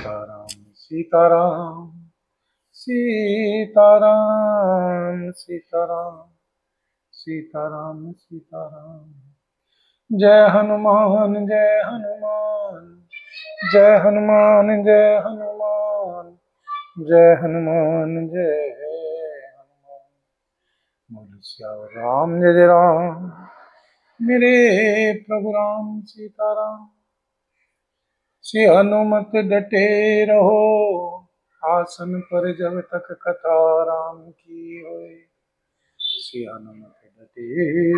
सीताराम सीताराम सीताराम सीताराम सीताराम सीताराम। जय हनुमान जय हनुमान जय हनुमान जय हनुमान जय हनुमान जय हनुमान। बोलो सियावर राम जय जय राम। मेरे प्रभु राम सीताराम। श्री हनुमत डटे रहो आसन पर जब तक कथा राम की होए। श्री हनुमत डटे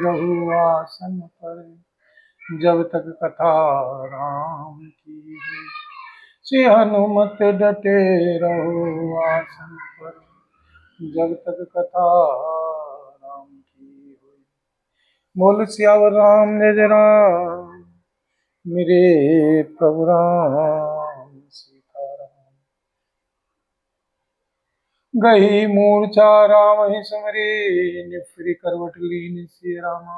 रहो आसन पर जब तक कथा राम की होए। श्री हनुमत डटे रहो आसन पर जब तक कथा राम की होए। बोल सियावर राम जय जय राम। मेरे प्रभु राम सीताराम। गई मूर्छा राम ही समरे निफरी करवट लीन सिय रामा।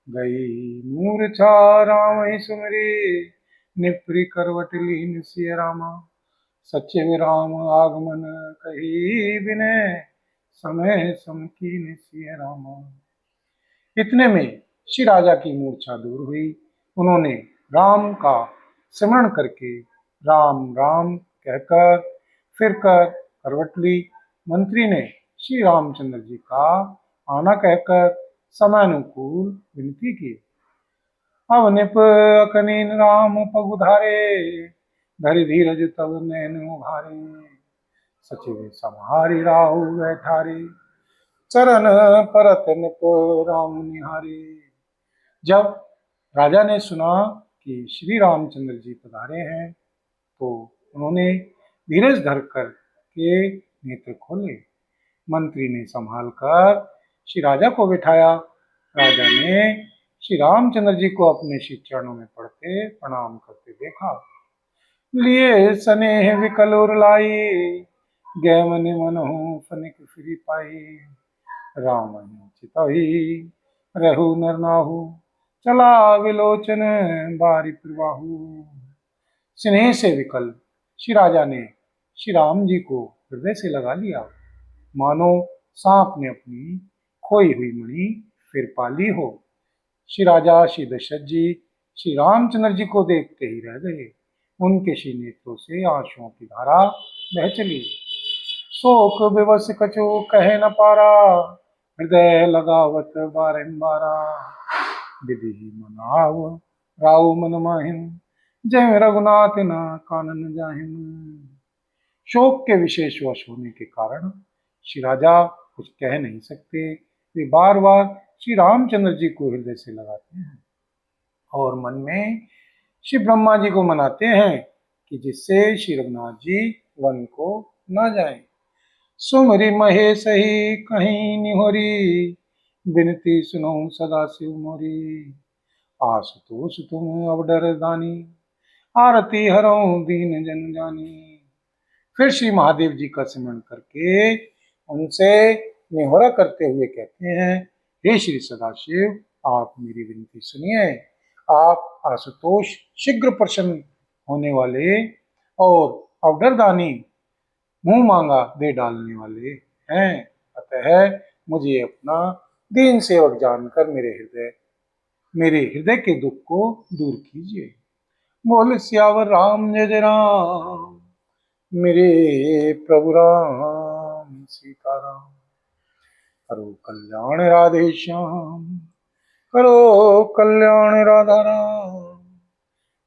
गई मूर्छा राम ही सुमरे निफरी करवट लीन सिय रामा। सच्चे राम आगमन कही बिने समय समकीन सिय रामा। इतने में श्री राजा की मूर्छा दूर हुई। उन्होंने राम का स्मरण करके राम राम कहकर फिर कर करवट ली। मंत्री ने श्री रामचंद्र जी का आना कहकर समानुकूल विनती की। अब निप अकनीन राम पगुधारे धरि धीरज तब नैन उभारे। सचिव समारी राहु बैठारे चरण परत निप राम निहारे। जब राजा ने सुना कि श्री रामचंद्र जी पधारे हैं तो उन्होंने धीरज धर कर के नेत्र खोले। मंत्री ने संभाल कर श्री राजा को बिठाया। राजा ने श्री रामचंद्र जी को अपने श्री चरणों में पड़ते प्रणाम करते देखा। लिए स्नेह विकल उर लाई गै मन मनहु फनिक फिरी पाई। राम चितहि रहु नर नाहु चला विलोचन बारी प्रवाहु। स्नेह से विकल श्री राजा ने श्री राम जी को हृदय से लगा लिया, मानो सांप ने अपनी खोई हुई मणि फिर पाली हो। श्री राजा श्री दशरथ जी श्री रामचंद्र जी को देखते ही रह गए। उनके श्री नेत्रों से आंसुओं की धारा बह चली। शोक विवश कछु कहे न पारा हृदय लगावत बारंबारा। विधि मनाव राव मन माहिन जय रघुनाथ ना कानन जाहिन। शोक के विशेष वश होने के कारण श्री राजा कुछ कह नहीं सकते। वे बार बार श्री रामचंद्र जी को हृदय से लगाते हैं और मन में श्री ब्रह्मा जी को मनाते हैं कि जिससे श्री रघुनाथ जी वन को न जाएं। सुमरि महेश ही कहीं निहोरी बिनती सुनो सदा शिव मोरी। आशुतोष तुम अब डर दानी आरती हरो दीन जन जानी। फिर श्री महादेव जी का स्मरण करके उनसे निहोरा करते हुए कहते हैं, हे श्री सदाशिव आप मेरी विनती सुनिए। आप आशुतोष शीघ्र प्रसन्न होने वाले और अवडरदानी मुंह मांगा दे डालने वाले हैं। अतः मुझे अपना दीन सेवक जानकर मेरे हृदय के दुख को दूर कीजिए। बोल सियावर राम जय जय राम। मेरे प्रभु राम सीताराम। करो कल्याण राधे श्याम करो कल्याण राधा राम।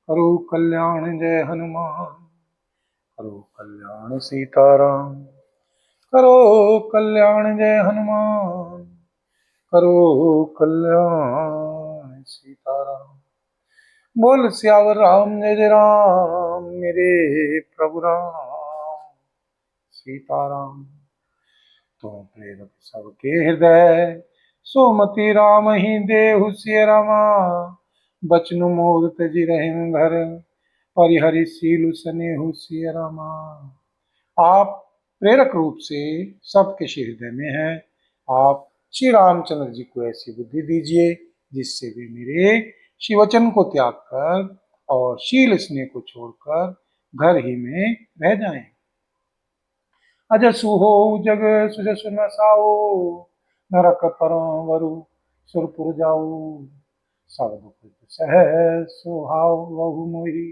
करो कल्याण जय हनुमान करो कल्याण सीताराम। करो कल्याण जय हनुमान करो कल्याण सीताराम। बोल सियावर राम जय जय राम। मेरे प्रभु राम सीताराम। तो प्रेरक सबके हृदय सोमति राम ही देहु सिय रामा। बचनु मोर तजि रहें घर परिहरि सीलु स्नेहु सिय रामा। आप प्रेरक रूप से सबके हृदय में हैं। आप श्री रामचंद्र जी को ऐसी बुद्धि दीजिए जिससे वे मेरे श्री वचन को त्याग कर और शील स्नेह को छोड़कर घर ही में रह जाएं। अजसु हो जग सुजसु न साओ, नरक परवरु सुरपुर जाऊ, सब दुख सह सुहाव बहु मोही,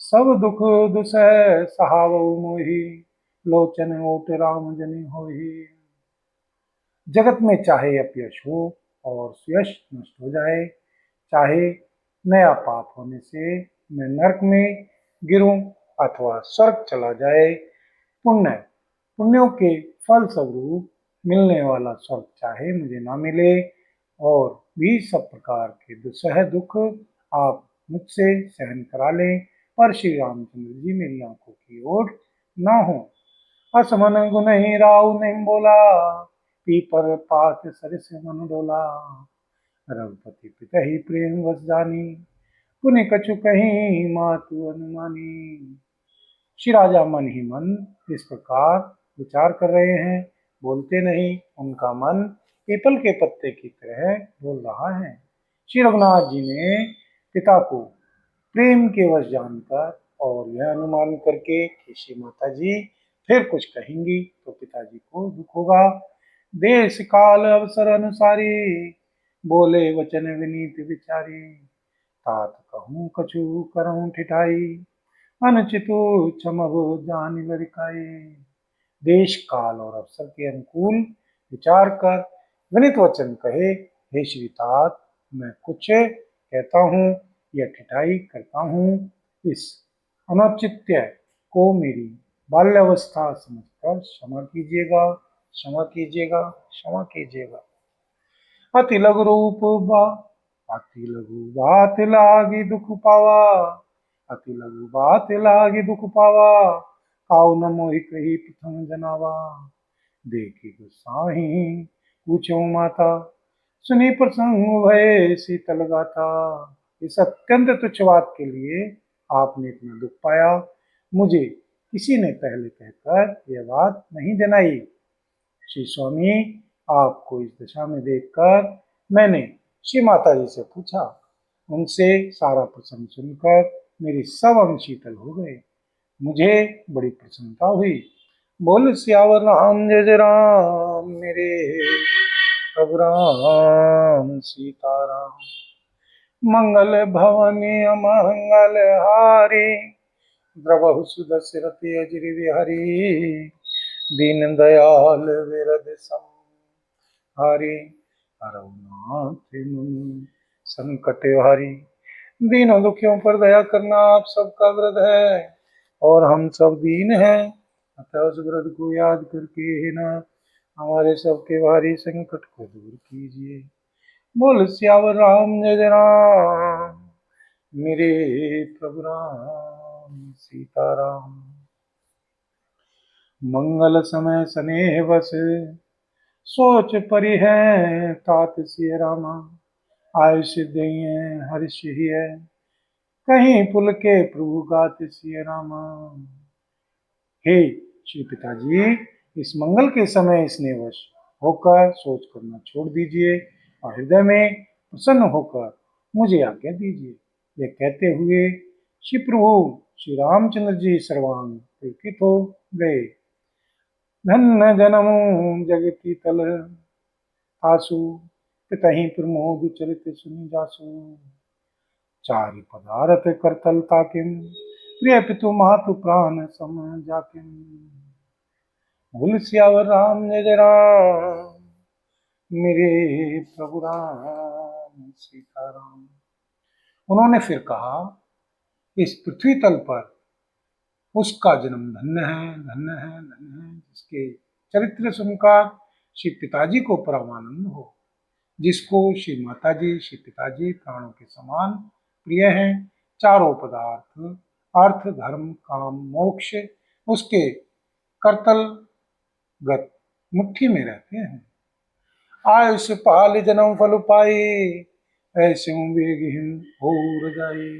सब दुख दुसह सहावहु मोही, लोचन ओट राम जनि होही। जगत में चाहे अपयश हो और सुयश नष्ट हो जाए, चाहे नया पाप होने से मैं नरक में गिरूं अथवा स्वर्ग चला जाए, पुण्य पुण्यों के फल स्वरूप मिलने वाला स्वर्ग चाहे मुझे ना मिले, और भी सब प्रकार के दुसह दुख आप मुझसे सहन करा लें, पर श्री रामचंद्र जी मेरी आंखों की ओर ना हो। असमन गुण ही राव नहीं बोला, पीपर पात सरिस मन डोला, रघुपति पिता ही प्रेम वस जानी, पुण्य कछु कहीं मातु अनुमानी। श्री राजा मन ही मन इस प्रकार विचार कर रहे हैं, बोलते नहीं, उनका मन पीपल के पत्ते की तरह बोल रहा है। श्री रघुनाथ जी ने पिता को प्रेम के वश जानकर और यह अनुमान करके कि श्री माता जी फिर कुछ कहेंगी तो पिताजी को दुख होगा, देश काल अवसर अनुसारी, बोले वचन विनीत विचारी, तात कहूँ कछु करऊँ ठिठाई, अनुचितो क्षमहु जान लरिकाई। देश काल और अवसर के अनुकूल विचार कर विनित वचन कहे, हे श्री तात, मैं कुछ कहता हूँ या ठिठाई करता हूँ, इस अनौचित्य को मेरी बाल्यावस्था समझकर क्षमा कीजिएगा, क्षमा कीजिएगा, क्षमा कीजिएगा। अति लघु रूप बा अति लघु बात लागी दुख पावा, अति लघु बात लागी दुख पावा, काउ न मोहि कही प्रथम जनावा, देखी गुसाही पूछो माता, सुनी प्रसंग भय शीतल गाथा। इस अत्यंत तुच्छ बात के लिए आपने इतना दुख पाया, मुझे किसी ने पहले कहकर यह बात नहीं जनाई। श्री स्वामी, आपको इस दशा में देखकर मैंने श्री माता जी से पूछा, उनसे सारा प्रसंग सुनकर मेरी सब अंग शीतल हो गए, मुझे बड़ी प्रसन्नता हुई। बोल सियावर राम जय जय राम, मेरे प्रभु राम सीताराम। मंगल भवनी अमंगल हारी, द्रवहु सुदशरथि अजरि बिहारी, दीन दयाल विरद सम हारी, रघुनाथ मुनि संकट हारी। दीनों दुखियों पर दया करना आप सबका व्रत है, और हम सब दीन हैं, अतः उस व्रत को याद करके ही ना हमारे सबके भारी संकट को दूर कीजिए। बोल सियावर राम जय जय राम, मेरे प्रभु राम सीताराम। मंगल समय स्नेह बस, सोच परि है तात सिय रामा, आयुष दइए हर्ष ही है, कहीं पुल के प्रभु गात सिय रामा। हे श्री पिताजी, इस मंगल के प्रसन्न स्नेहवश होकर सोच करना छोड़ दीजिए और हृदय में प्रसन्न होकर मुझे आज्ञा दीजिए। यह कहते हुए श्री प्रभु श्री रामचंद्र जी सर्वांग पुलकित हो गए। धन्य जनम जगती तल, आसु पितहि प्रमोद चरित सुनि जासु, चारि पदारथ करतल ताकिम, प्रिय पितु मातु प्राण सम जाकिम। बोल सियावर राम जय जय राम, मेरे प्रभु राम सीताराम। उन्होंने फिर कहा, इस पृथ्वी तल पर उसका जन्म धन्य है, धन्य है, धन्य है, जिसके चरित्र सुनकर श्री पिताजी को परमानंद हो, जिसको श्री माताजी श्री पिताजी प्राणों के समान प्रिय हैं। चारों पदार्थ अर्थ धर्म काम मोक्ष उसके करतल गत मुट्ठी में रहते हैं। आयुष पाल जन्म फल पाई, ऐसे बेगहीन हो रजाई,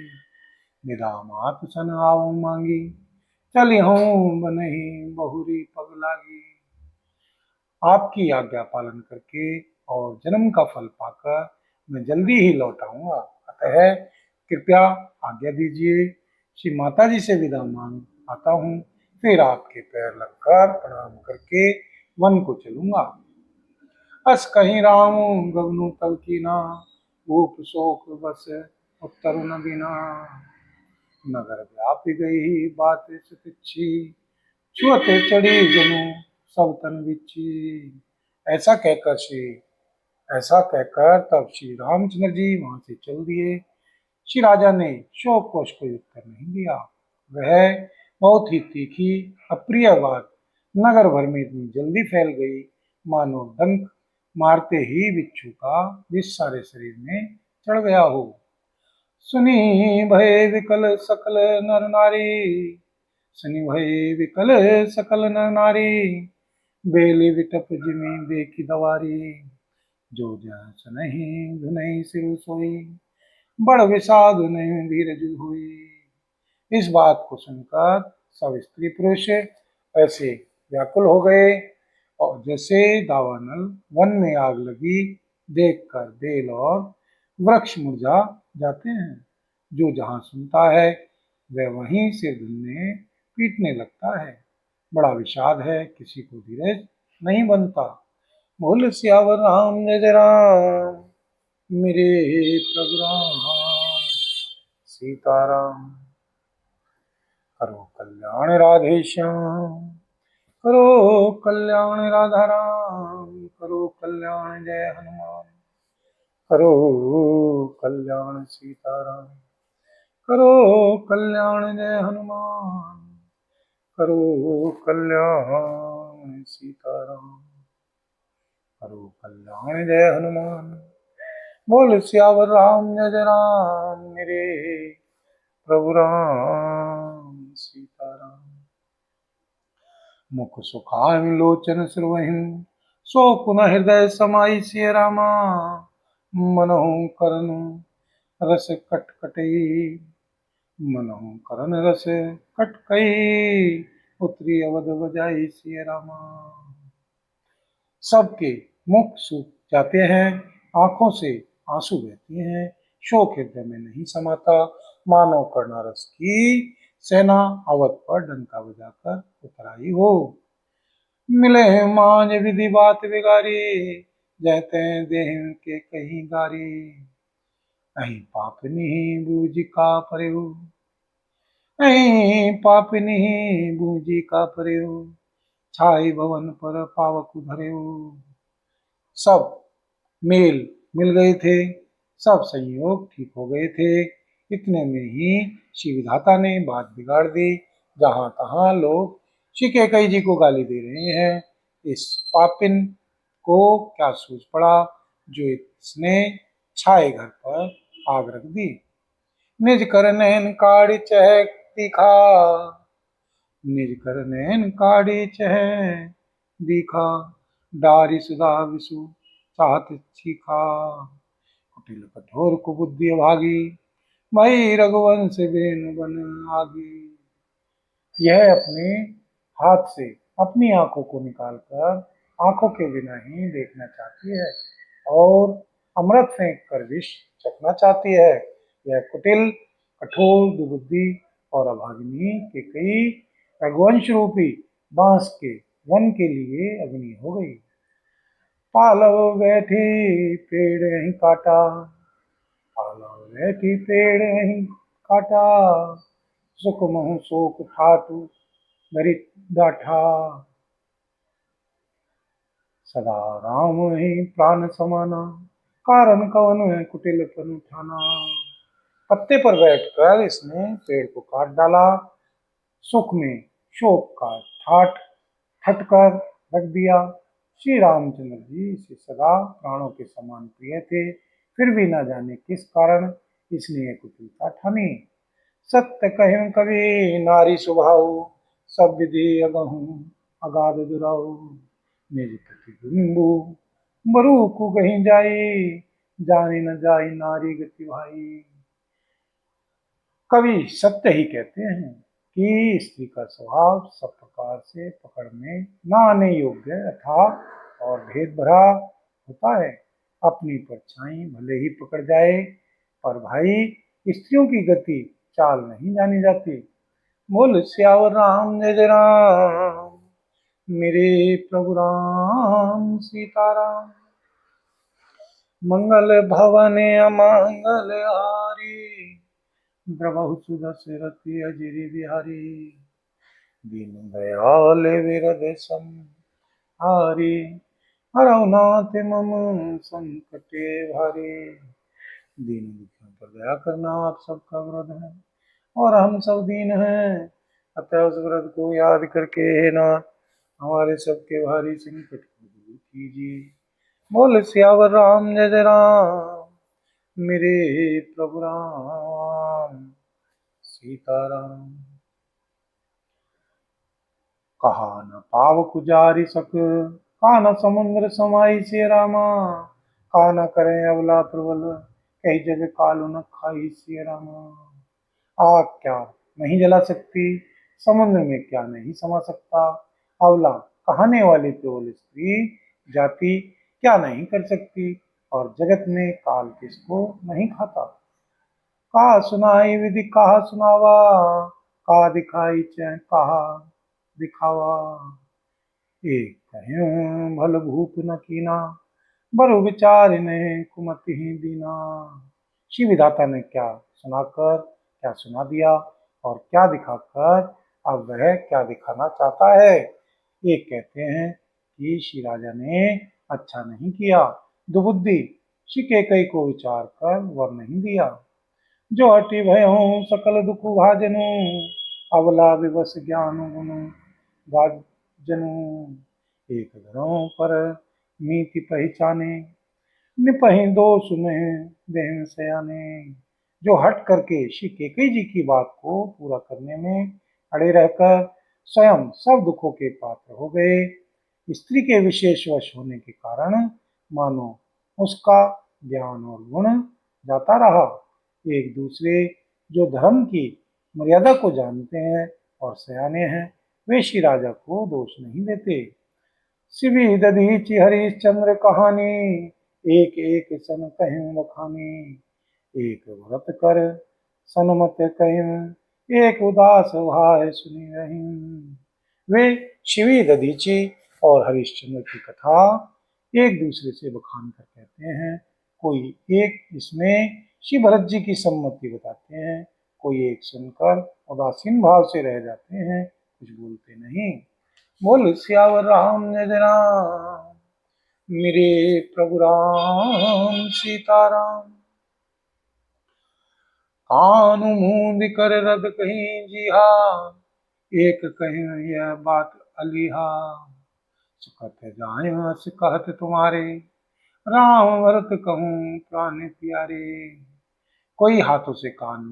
निदामात सन आव मांगी, चली हूँ बनही बहुरी पग लागी। आपकी आज्ञा पालन करके और जन्म का फल पाकर मैं जल्दी ही लौट आऊंगा, अतः कृपया आज्ञा दीजिए श्री माता जी से विदा मांग आता हूँ, फिर आपके पैर लगकर प्रणाम करके वन को चलूंगा। अस कहीं राम गगनु तल की ना, भूप शोक बस उत्तर न बिना। नगर व्याप गई बात सतिच्छी, छुअते चढ़ी जनु सब तन बिच्छी। ऐसा कहकर ऐसा कहकर तब श्री रामचंद्र जी वहां से चल दिए। श्री राजा ने शोक को कोई उत्तर नहीं दिया। वह बहुत ही तीखी अप्रिय बात नगर भर में इतनी जल्दी फैल गई, मानो डंक मारते ही बिच्छू का विष सारे शरीर में चढ़ गया हो। सुनी भय विकल सकल नर नारी, सुनी भय विकल सकल नर नारी। बेली विटप जिमी देखी दवारी, जो जस नहीं धुनई सिर सोई। बड़ विषाद नहीं धीरज हुई। इस बात को सुनकर सब स्त्री पुरुष ऐसे व्याकुल हो गए, और जैसे दावानल वन में आग लगी देखकर बेल और वृक्ष मुरझा जाते हैं। जो जहां सुनता है वह वहीं सिर धुनने पीटने लगता है। बड़ा विषाद है, किसी को धीरज नहीं बनता। बोल सियावर राम जय राम, मेरे प्रभु राम सीताराम। करो कल्याण राधे श्याम, करो कल्याण राधा राम, करो कल्याण जय हनुमान, करो कल्याण सीताराम, करो कल्याण जय हनुमान, करो कल्याण सीताराम, करो कल्याण जय हनुमान। बोल सियावर राम जय राम, मेरे प्रभु राम सीताराम। मुख सुखावि लोचन श्रुवहिं, सो पुनः हृदय समाई सिय रामा। मनहु करन रस कटकटई, मनहु करन रस कटकई। उतरी अवध बजाई सिय रामा। सबके मुख सूख जाते हैं, आंखों से आंसू बहते हैं, शोक हृदय में नहीं समाता। मानो कर्णारस की सेना अवध पर डंका बजाकर उतर आई हो। मिले मांझ विधि बात बिगारी, जहते देह के कहीं गारी। अहीं पापनी बूझी का परयो, अहीं पापनी बूझी का परयो। छाई भवन पर पावक धर्यो। सब मेल मिल गए थे, सब संयोग ठीक हो गए थे। इतने में ही श्री विधाता ने बात बिगाड़ दी। जहां तहां लोग श्री कैकेयी जी को गाली दे रहे हैं। इस पापिन को क्या सूझ पड़ा जो इसने छाए घर पर आग रख दी। निज कर नैन काढ़ी चह दिखा, निज कर नैन काढ़ी चह दिखा। डारी सुधा विषु चाहत चीखा, कुटिल कठोर कुबुद्धि अभागी। भाई रघुवंश बेन बन आगी। यह अपने हाथ से अपनी आंखों को निकालकर आंखों के बिना ही देखना चाहती है और अमृत फेंक कर विष चखना चाहती है। यह कुटिल कठोर दुबुद्धि और अभागिनी कैकेयी रघुवंश रूपी बांस के वन के लिए अग्नि हो गई। पालव बैठी पेड़ नहीं काटा, पालव बैठी पेड़ नहीं काटा। सुख महु शोक ठाटू धरि डाठा, सदा राम ही प्राण समाना। कारण कवन कुटिल पन ठाना। पत्ते पर बैठकर इसने पेड़ को काट डाला। सुख में शोक का ठाठ ठटकर रख दिया। श्री रामचंद्र जी इसे सदा प्राणों के समान प्रिय थे, फिर भी न जाने किस कारण इसने कुटिलता ठानी। सत्य कहिं कवि नारी स्वभाव, सब विधि अगहु अगाध दुराऊ। निज प्रतिबिंबु बरु को कहीं जाई, जाने न जाई नारी गति भाई। कवि सत्य ही कहते हैं कि स्त्री का स्वभाव सब प्रकार से पकड़ में न आने योग्य अथवा और भेद भरा होता है। अपनी परछाई भले ही पकड़ जाए, पर भाई स्त्रियों की गति चाल नहीं जानी जाती। बोल सियावर राम जय जय राम, मेरे प्रभु राम सीताराम। मंगल भवन अमंगल हारी, द्रवहु सुदशरथि अजिरि बिहारी। दीन दयाल विरद सम हारी, हरौ नाथ मम संकटे भारी। दीन दुखियों पर दया करना आप सबका व्रत है, और हम सब दीन हैं, अतः उस व्रत को याद करके हे नाथ हमारे सबके भारी संकट को दूर कीजिए। बोल सियावर राम जय जय राम, मेरे प्रभु राम सीताराम। कहा न पावक जारि सक, कहा न समुद्र समाई से रामा। कहा न करें अबला प्रबल, कही जग कालु न खाई से रामा। आग क्या नहीं जला सकती, समुद्र में क्या नहीं समा सकता। अबला कहाने वाली प्रबल स्त्री जाति क्या नहीं कर सकती, और जगत में काल किसको नहीं खाता। कहा सुनाई विधि कहा सुनावा, कहा दिखाई चैन कहा दिखावा। एक कहीं भल भूप न कीना, बरु विचार ने कुमति ही दीना। शिव विधाता ने क्या सुनाकर क्या सुना दिया, और क्या दिखाकर अब वह क्या दिखाना चाहता है। एक कहते हैं कि श्री राजा ने अच्छा नहीं किया, दुबुद्धि श्री कैकेयी को विचार कर वर नहीं दिया। जो हटि भयो सकल दुख भाजनु, अबला विवश ज्ञान गुनु भाजनु। एक घरों पर नीति पहचाने, निपहि दोष में देह सयाने। जो हट करके श्री कैकेयी जी की बात को पूरा करने में अड़े रहकर स्वयं सब दुखों के पात्र हो गए। स्त्री के विशेष वश होने के कारण मानो उसका ज्ञान और गुण जाता रहा। एक दूसरे जो धर्म की मर्यादा को जानते हैं और सयाने हैं, वे श्री राजा को दोष नहीं देते। शिवी दधीचि हरिश्चंद्र कहानी, एक एक सन कहीं बखानी। एक व्रत कर सनमत कहीं, एक उदास भाय सुनी रही। वे शिवी दधीचि और हरिश्चंद्र की कथा एक दूसरे से बखान कर कहते हैं। कोई एक इसमें श्री भरत जी की सम्मति बताते हैं, कोई एक सुनकर उदासीन भाव से रह जाते हैं, कुछ बोलते नहीं। बोल सियावर राम जय जय राम, मेरे प्रभु राम सीताराम। कानु मूंद कर रद कहीं जिहा, एक कहीं यह बात अलीहा। सुखत जाय अस कहत तुम्हारे, राम भरत कहूँ प्राण प्यारे। कोई हाथों से कान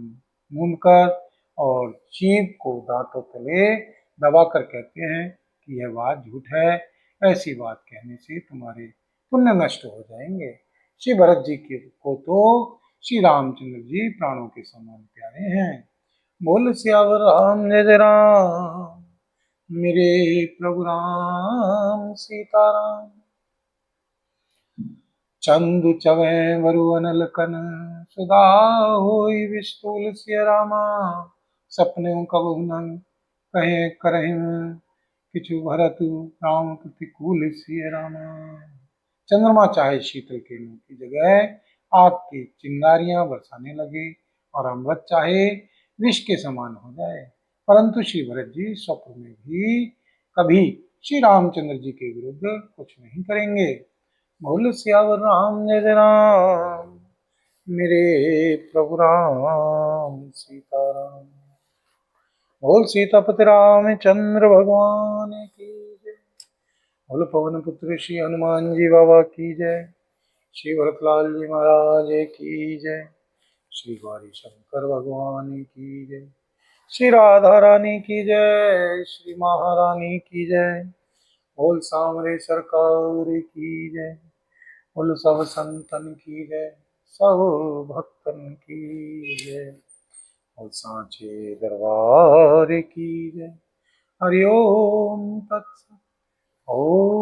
मूंद कर और जीभ को दांतों तले दबा कर कहते हैं कि यह बात झूठ है, ऐसी बात कहने से तुम्हारे पुण्य नष्ट हो जाएंगे। श्री भरत जी को तो श्री रामचंद्र जी प्राणों के समान प्यारे हैं। बोल सियावर राम जय जय राम, मेरे प्रभु राम सीताराम। चंदु चवै वरु अनल कन, सुधा होई विस्तूल सिय रामा। सपने कबहु न कहे करहिं, किछु भरत राम प्रतिकूल सिय रामा। चंद्रमा चाहे शीतल किरणों की जगह आग की चिंगारियां बरसाने लगे, और अमृत चाहे विष के समान हो जाए, परंतु श्री भरत जी स्वप्न में भी कभी श्री रामचंद्र जी के विरुद्ध कुछ नहीं करेंगे। बोल सियावर राम जय जय राम, मेरे प्रभु राम सीताराम। बोल सीतापति रामचंद्र भगवान की जय। बोल पवन पुत्र श्री हनुमान जी बाबा की जय। श्री भरतलाल जी महाराज की जय। श्री गौरी शंकर भगवान की जय। श्री राधा रानी की जय। श्री महारानी की जय। बोल सांवरे सरकार की जय। बोल सब संतन की जय, सब भक्तन की जय। बोल सांचे दरबार की जय। हरि ओम तत्सत। ओम।